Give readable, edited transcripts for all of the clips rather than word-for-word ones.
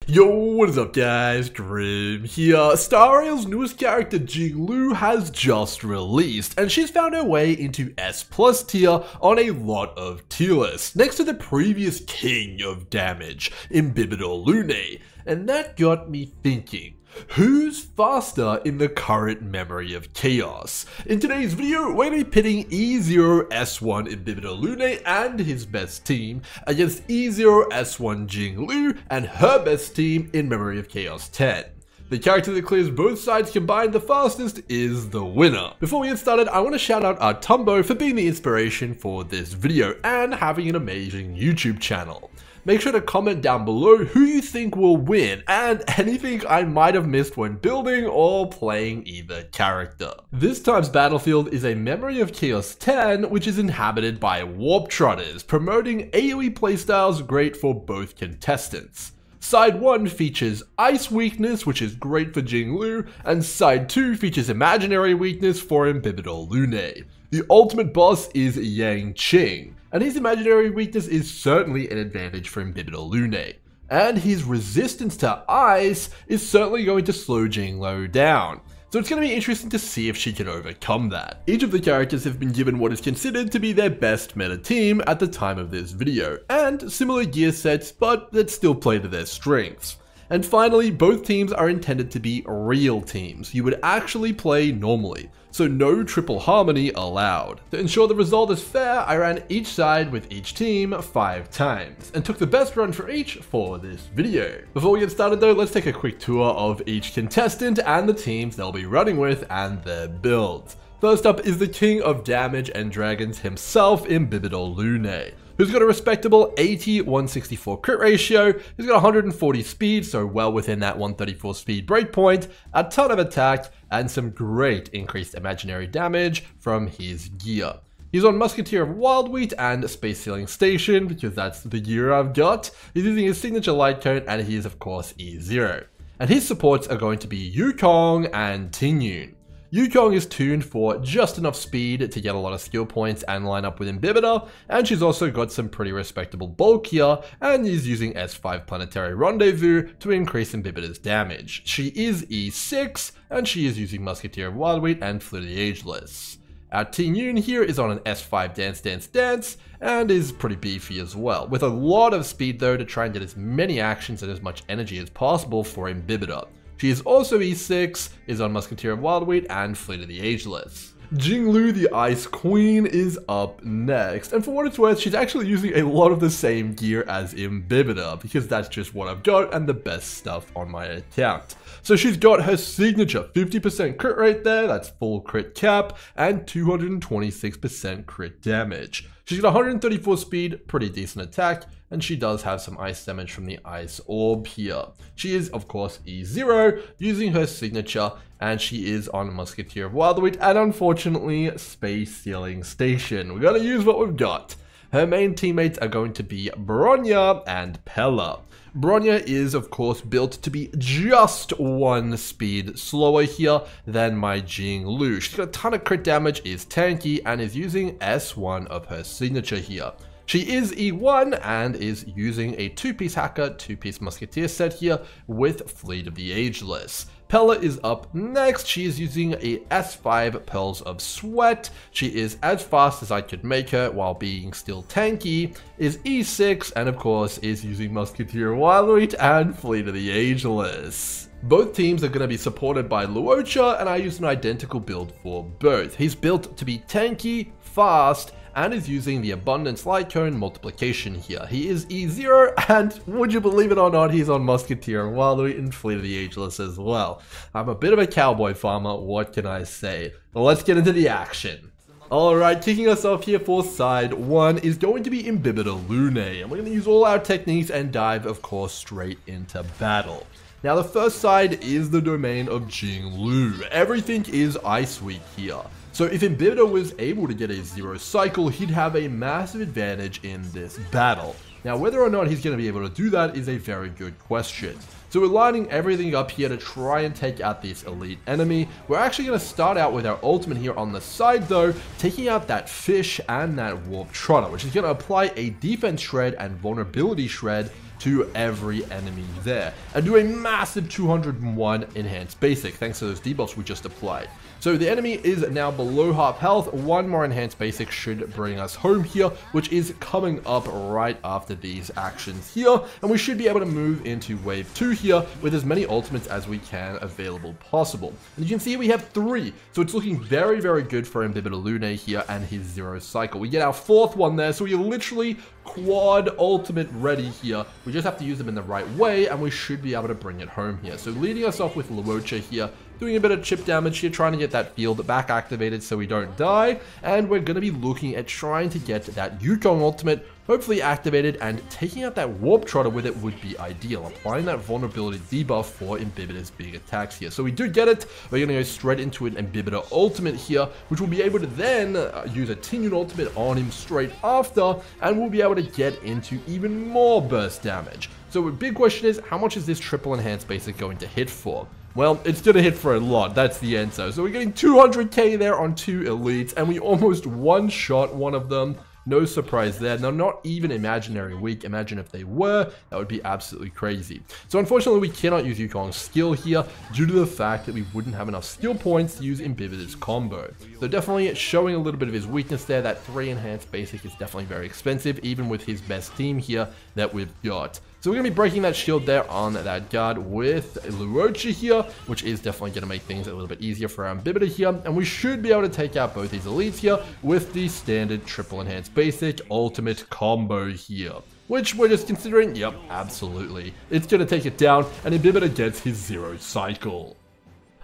Yo, what is up guys, Grim here. Star Rail's newest character Jingliu has just released, and she's found her way into S+ tier on a lot of tier lists, next to the previous king of damage, Imbibitor Lunae, and that got me thinking. Who's faster in the current memory of chaos? In today's video, we're going to be pitting E0 S1 Imbibitor Lunae and his best team against E0 S1 Jingliu and her best team in memory of chaos 10. The character that clears both sides combined the fastest is the winner. Before we get started, I want to shout out our Tumbo for being the inspiration for this video and having an amazing YouTube channel. Make sure to comment down below who you think will win and anything I might have missed when building or playing either character. This time's battlefield is a memory of Chaos 10, which is inhabited by Warp Trotters, promoting AoE playstyles great for both contestants. Side 1 features Ice Weakness, which is great for Jingliu, and Side 2 features Imaginary Weakness for Imbibitor Lunae. The ultimate boss is Yang Qing, and his imaginary weakness is certainly an advantage for Imbibitor Lunae. And his resistance to ice is certainly going to slow Jingliu down. So it's going to be interesting to see if she can overcome that. Each of the characters have been given what is considered to be their best meta team at the time of this video, and similar gear sets, but that still play to their strengths. And finally, both teams are intended to be real teams you would actually play normally, so no triple harmony allowed. To ensure the result is fair, I ran each side with each team 5 times, and took the best run for each for this video. Before we get started though, let's take a quick tour of each contestant and the teams they'll be running with and their builds. First up is the king of damage and dragons himself, Imbibitor Lunae, who's got a respectable 80-164 crit ratio, he's got 140 speed, so well within that 134 speed breakpoint, a ton of attack, and some great increased imaginary damage from his gear. He's on Musketeer of Wildwheat and Space Sealing Station, because that's the gear I've got. He's using his signature light cone, and he is of course E0. And his supports are going to be Yukong and Tingyun. Yukong is tuned for just enough speed to get a lot of skill points and line up with Imbibitor, and she's also got some pretty respectable bulk here, and is using S5 Planetary Rendezvous to increase Imbibitor's damage. She is E6, and she is using Musketeer of Wildwheat and Fleet of the Ageless. Our Tingyun here is on an S5 Dance Dance Dance, and is pretty beefy as well, with a lot of speed though to try and get as many actions and as much energy as possible for Imbibitor. She is also E6, is on Musketeer of Wildwheat and Fleet of the Ageless. Jingliu, the Ice Queen, is up next, and for what it's worth, she's actually using a lot of the same gear as Imbibitor, because that's just what I've got and the best stuff on my account. So she's got her signature 50% crit rate there, that's full crit cap, and 226% crit damage. She's got 134 speed, pretty decent attack, and she does have some ice damage from the ice orb here. She is of course E0, using her signature, and she is on Musketeer of Wildwheat and unfortunately Space Sealing Station. We gotta use what we've got. Her main teammates are going to be Bronya and Pella. Bronya is of course built to be just 1 speed slower here than my Jingliu. She's got a ton of crit damage, is tanky, and is using S1 of her signature here. She is E1 and is using a 2-piece hacker, 2-piece musketeer set here with Fleet of the Ageless. Pella is up next. She is using a S5 Pearls of Sweat. She is as fast as I could make her while being still tanky, is E6, and of course is using Musketeer Wildwheat and Fleet of the Ageless. Both teams are going to be supported by Luocha, and I used an identical build for both. He's built to be tanky, fast, and is using the Abundance Light Cone multiplication here. He is E0, and would you believe it or not, he's on Musketeer and Wildwheat and Fleet of the Ageless as well. I'm a bit of a cowboy farmer, what can I say? Well, let's get into the action. Alright, kicking us off here for side 1 is going to be Imbibitor Lunae, and we're going to use all our techniques and dive, of course, straight into battle. Now, the first side is the domain of Jingliu. Everything is Ice Weak here. So if Imbibitor was able to get a 0 cycle, he'd have a massive advantage in this battle. Now, whether or not he's going to be able to do that is a very good question. So we're lining everything up here to try and take out this elite enemy. We're actually going to start out with our ultimate here on the side though, taking out that fish and that warp trotter, which is going to apply a defense shred and vulnerability shred to every enemy there, and do a massive 201 enhanced basic thanks to those debuffs we just applied. So the enemy is now below half health. One more enhanced basic should bring us home here, which is coming up right after these actions here, and we should be able to move into wave 2 here with as many ultimates as we can available possible. And you can see we have 3, so it's looking very, very good for Imbibitor Lunae here and his 0 cycle. We get our 4th one there, so we're literally quad ultimate ready here. We just have to use them in the right way, and we should be able to bring it home here. So leading us off with Luocha here, doing a bit of chip damage here, trying to get that field back activated so we don't die, and we're going to be looking at trying to get that Yukong ultimate hopefully activated, and taking out that Warp Trotter with it would be ideal, applying that vulnerability debuff for Imbibitor's big attacks here. So we do get it. We're going to go straight into an Imbibitor ultimate here, which will be able to then use a Tingyun ultimate on him straight after, and we'll be able to get into even more burst damage. So the big question is, how much is this triple enhanced basic going to hit for? Well, it's going to hit for a lot, that's the answer. So we're getting 200k there on 2 elites, and we almost one-shot one of them. No surprise there. They're not even imaginary weak. Imagine if they were, that would be absolutely crazy. So unfortunately, we cannot use Yukong's skill here due to the fact that we wouldn't have enough skill points to use Imbibitor's combo. So definitely showing a little bit of his weakness there. That 3 enhanced basic is definitely very expensive, even with his best team here that we've got. So we're going to be breaking that shield there on that guard with Luocha here, which is definitely going to make things a little bit easier for our Imbibitor here. And we should be able to take out both these elites here with the standard triple enhanced basic ultimate combo here. Which we're just considering, yep, absolutely. It's going to take it down, and Imbibitor gets his 0 cycle.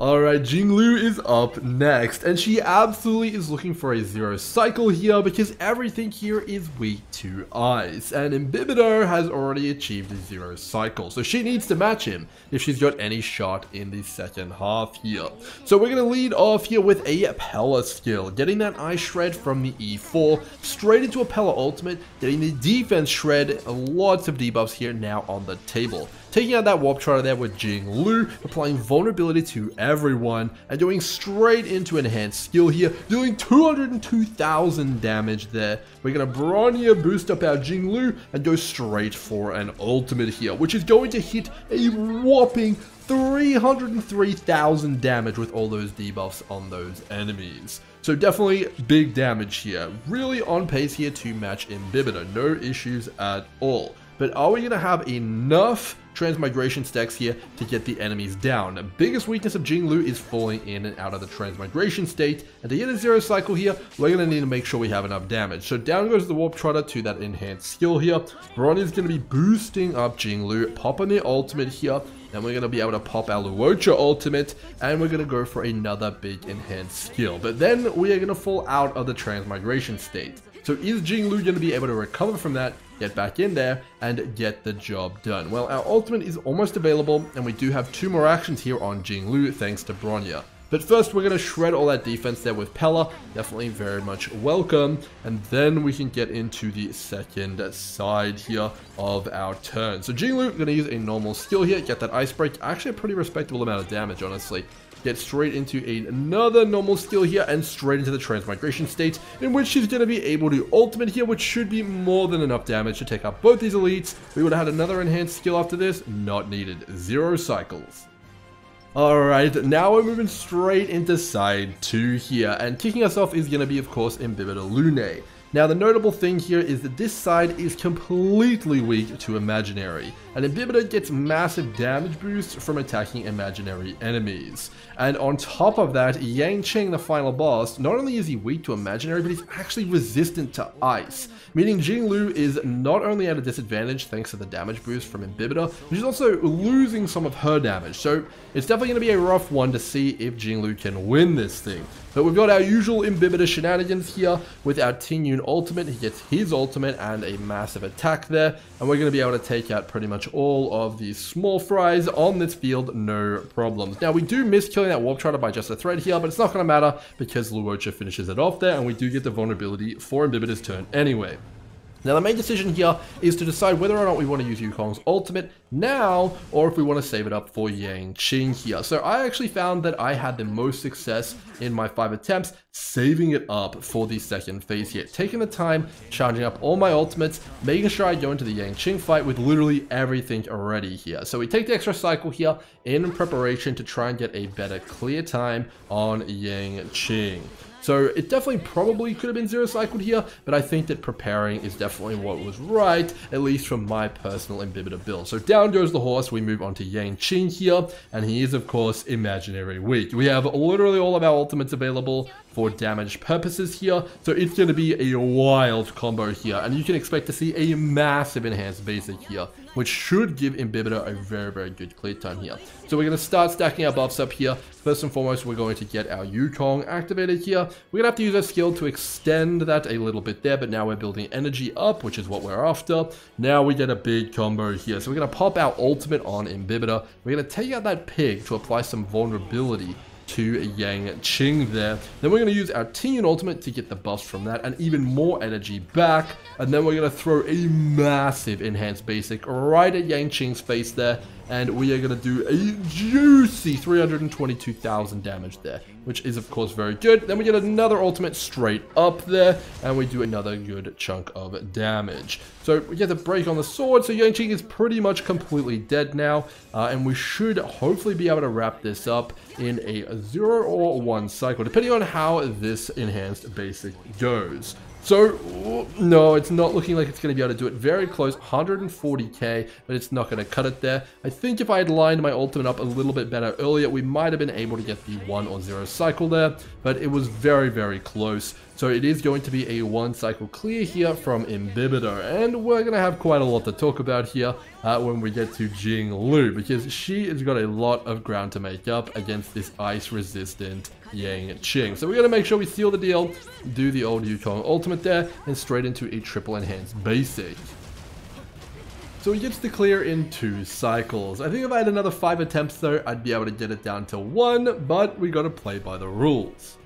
Alright, Jingliu is up next, and she absolutely is looking for a 0 cycle here because everything here is weak to ice, and Imbibitor has already achieved a 0 cycle, so she needs to match him if she's got any shot in the second half here. So we're going to lead off here with a Pella skill, getting that ice shred from the E4 straight into a Pella ultimate, getting the defense shred, lots of debuffs here now on the table. Taking out that Warp Trotter there with Jingliu, applying vulnerability to everyone, and going straight into enhanced skill here, doing 202,000 damage there. We're going to Bronya boost up our Jingliu and go straight for an ultimate here, which is going to hit a whopping 303,000 damage with all those debuffs on those enemies. So definitely big damage here. Really on pace here to match Imbibitor. No issues at all. But are we going to have enough transmigration stacks here to get the enemies down? The biggest weakness of Jingliu is falling in and out of the transmigration state, and to get a 0 cycle here, we're going to need to make sure we have enough damage. So down goes the Warp Trotter to that enhanced skill here. Bronny is going to be boosting up Jingliu, popping the ultimate here. Then we're going to be able to pop our Luocha ultimate, and we're going to go for another big enhanced skill. But then we are going to fall out of the transmigration state. So is Jingliu going to be able to recover from that, get back in there, and get the job done? Well, our ultimate is almost available, and we do have 2 more actions here on Jingliu thanks to Bronya. But first, we're going to shred all that defense there with Pella. Definitely very much welcome. And then we can get into the second side here of our turn. So Jingliu, going to use a normal skill here, get that Ice Break. Actually a pretty respectable amount of damage, honestly. Get straight into another normal skill here and straight into the transmigration state, in which she's going to be able to ultimate here, which should be more than enough damage to take out both these elites. We would have had another enhanced skill after this, not needed. 0 cycles. Alright, now we're moving straight into side 2 here, and kicking us off is going to be, of course, Imbibitor Lunae. Now, the notable thing here is that this side is completely weak to imaginary, and Imbibitor gets massive damage boosts from attacking imaginary enemies. And on top of that, Yang Cheng, the final boss, not only is he weak to imaginary, but he's actually resistant to ice, meaning Jingliu is not only at a disadvantage thanks to the damage boost from Imbibitor, but she's also losing some of her damage. So it's definitely going to be a rough one to see if Jingliu can win this thing. But we've got our usual Imbibitor shenanigans here with our Tingyun ultimate. He gets his ultimate and a massive attack there, and we're going to be able to take out pretty much all of these small fries on this field, no problems. Now, we do miss killing that Warp Trotter by just a thread here, but it's not going to matter because Luocha finishes it off there, and we do get the vulnerability for Imbibitor's turn anyway. Now, the main decision here is to decide whether or not we want to use Yukong's ultimate now, or if we want to save it up for Yang Qing here. So I actually found that I had the most success in my 5 attempts saving it up for the second phase here, taking the time, charging up all my ultimates, making sure I go into the Yang Qing fight with literally everything already here. So we take the extra cycle here in preparation to try and get a better clear time on Yang Qing. So it definitely probably could have been 0 cycled here, but I think that preparing is definitely what was right, at least from my personal Imbibitor build. So down goes the horse, we move on to Yang Qing here, and he is of course imaginary weak. We have literally all of our ultimates available for damage purposes here, so it's going to be a wild combo here, and you can expect to see a massive enhanced basic here, which should give Imbibitor a very, very good clear time here. So we're going to start stacking our buffs up here. First and foremost, we're going to get our Yukong activated here. We're going to have to use our skill to extend that a little bit there, but now we're building energy up, which is what we're after. Now we get a big combo here. So we're going to pop our ultimate on Imbibitor. We're going to take out that pig to apply some vulnerability to Yang Qing there. Then we're going to use our Tian ultimate to get the buffs from that and even more energy back. And then we're going to throw a massive enhanced basic right at Yang Qing's face there. And we are going to do a juicy 322,000 damage there, which is of course very good. Then we get another ultimate straight up there, and we do another good chunk of damage. So we get the break on the sword, so Yang Qing is pretty much completely dead now, and we should hopefully be able to wrap this up in a 0 or 1 cycle, depending on how this enhanced basic goes. So, no, it's not looking like it's going to be able to do it. Very close, 140k, but it's not going to cut it there. I think if I had lined my ultimate up a little bit better earlier, we might have been able to get the 1 or 0 cycle there, but it was very, very close. So it is going to be a 1 cycle clear here from Imbibitor, and we're going to have quite a lot to talk about here when we get to Jingliu, because she has got a lot of ground to make up against this ice-resistant Yang Qing. So we're going to make sure we seal the deal, do the old Yukong ultimate there, and straight into a triple enhanced basic. So he gets to clear in 2 cycles. I think if I had another 5 attempts though, I'd be able to get it down to 1, but we got to play by the rules.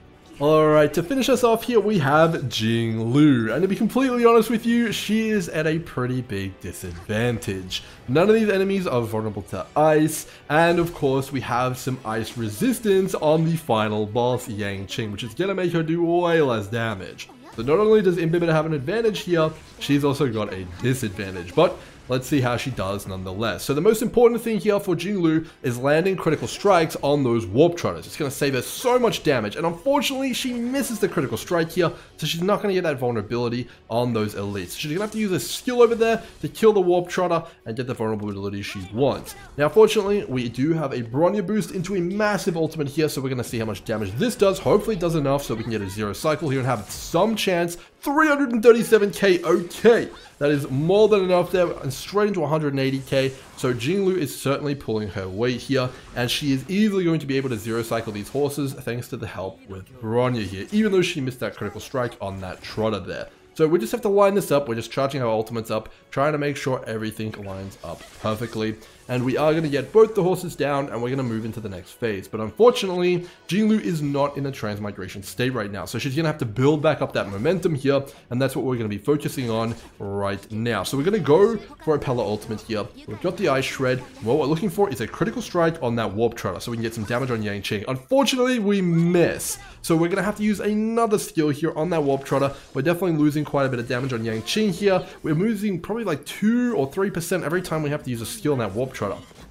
Alright, to finish us off here, we have Jingliu, and to be completely honest with you, she is at a pretty big disadvantage. None of these enemies are vulnerable to ice, and of course we have some ice resistance on the final boss, Yang Qing, which is going to make her do way less damage. So not only does Imbibitor have an advantage here, she's also got a disadvantage, but let's see how she does nonetheless. So the most important thing here for Jingliu is landing critical strikes on those warp trotters. It's going to save her so much damage, and unfortunately she misses the critical strike here, so she's not going to get that vulnerability on those elites. She's going to have to use a skill over there to kill the warp trotter and get the vulnerability she wants. Now fortunately we do have a Bronya boost into a massive ultimate here, so we're going to see how much damage this does. Hopefully it does enough so we can get a 0 cycle here and have some chance. 337k, okay. That is more than enough there, and straight into 180k. So Jingliu is certainly pulling her weight here, and she is easily going to be able to 0 cycle these horses thanks to the help with Bronya here, even though she missed that critical strike on that trotter there. So we just have to line this up. We're just charging our ultimates up, trying to make sure everything lines up perfectly. And we are going to get both the horses down, and we're going to move into the next phase. But unfortunately, Jingliu is not in a transmigration state right now. So she's going to have to build back up that momentum here, and that's what we're going to be focusing on right now. So we're going to go for a Pella ultimate here. We've got the Ice Shred. What we're looking for is a critical strike on that Warp Trotter, so we can get some damage on Yang Qing. Unfortunately, we miss. So we're going to have to use another skill here on that Warp Trotter. We're definitely losing quite a bit of damage on Yang Qing here. We're losing probably like 2 or 3% every time we have to use a skill on that Warp Trotter.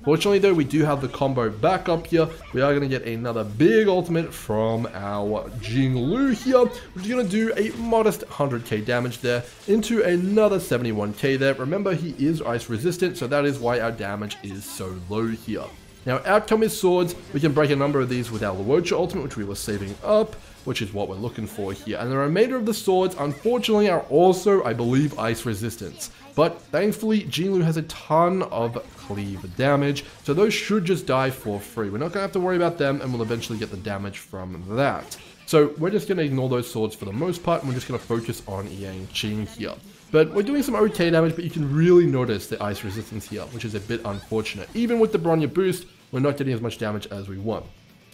Fortunately though, we do have the combo back up here. We are going to get another big ultimate from our Jingliu here, which is going to do a modest 100k damage there into another 71k there. Remember, he is ice resistant, so that is why our damage is so low here. Now, outcome is swords. We can break a number of these with our Luocha ultimate, which we were saving up, which is what we're looking for here. And the remainder of the swords, unfortunately, are also, I believe, ice resistance. But thankfully, Jingliu has a ton of cleave damage, so those should just die for free. We're not going to have to worry about them, and we'll eventually get the damage from that. So we're just going to ignore those swords for the most part, and we're just going to focus on Yang Qing here. But we're doing some okay damage, but you can really notice the ice resistance here, which is a bit unfortunate. Even with the Bronya boost, we're not getting as much damage as we want.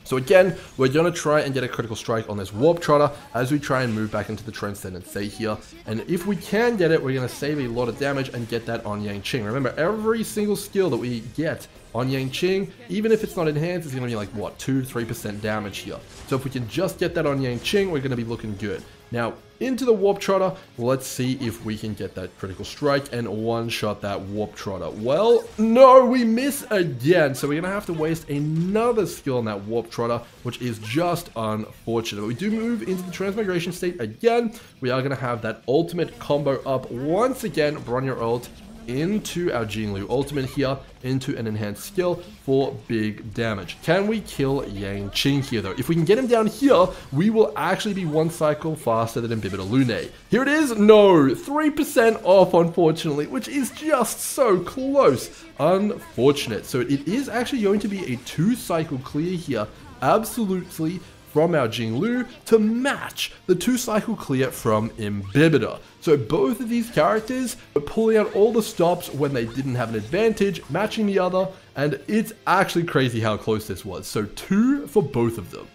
So again, we're going to try and get a critical strike on this Warp Trotter as we try and move back into the Transcendent State here. And if we can get it, we're going to save a lot of damage and get that on Yang-Qing. Remember, every single skill that we get on Yang-Qing, even if it's not enhanced, it's going to be like, what, 2-3% damage here. So if we can just get that on Yang-Qing, we're going to be looking good. Now, into the Warp Trotter, let's see if we can get that critical strike and one-shot that Warp Trotter. Well, no, we miss again, so we're going to have to waste another skill on that Warp Trotter, which is just unfortunate. But we do move into the Transmigration State again. We are going to have that ultimate combo up once again, Bronya ult into our Jingliu ultimate here, into an enhanced skill for big damage. Can we kill Yang-Qing here though? If we can get him down here, we will actually be one cycle faster than Imbibitor Lunae. Here it is, no, 3% off unfortunately, which is just so close. Unfortunate. So it is actually going to be a 2-cycle clear here, absolutely, from our Jingliu to match the 2-cycle clear from Imbibitor. So both of these characters were pulling out all the stops when they didn't have an advantage, matching the other, and it's actually crazy how close this was. So 2 for both of them.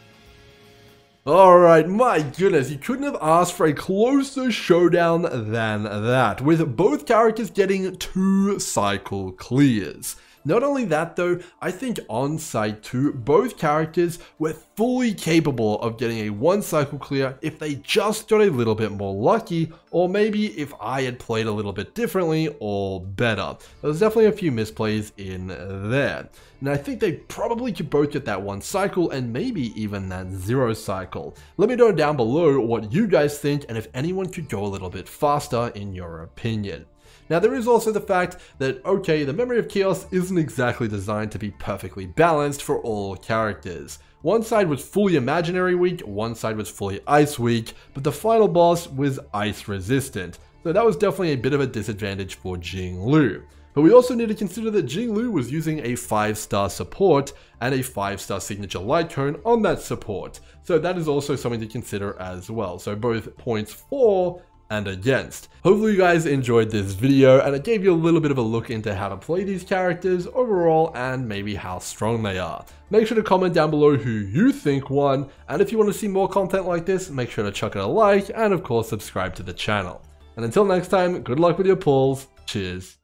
Alright, my goodness, you couldn't have asked for a closer showdown than that, with both characters getting 2-cycle clears. Not only that though, I think on side 2, both characters were fully capable of getting a 1-cycle clear if they just got a little bit more lucky, or maybe if I had played a little bit differently or better. There's definitely a few misplays in there. And I think they probably could both get that 1 cycle and maybe even that 0 cycle. Let me know down below what you guys think and if anyone could go a little bit faster in your opinion. Now there is also the fact that, okay, the Memory of Chaos isn't exactly designed to be perfectly balanced for all characters. One side was fully Imaginary weak, one side was fully Ice weak, but the final boss was Ice resistant. So that was definitely a bit of a disadvantage for Jingliu. But we also need to consider that Jingliu was using a 5-star support and a 5-star signature light cone on that support. So that is also something to consider as well. So both points for and against. Hopefully you guys enjoyed this video and it gave you a little bit of a look into how to play these characters overall and maybe how strong they are. Make sure to comment down below who you think won, and if you want to see more content like this, make sure to chuck it a like and of course subscribe to the channel. And until next time, good luck with your pulls, cheers.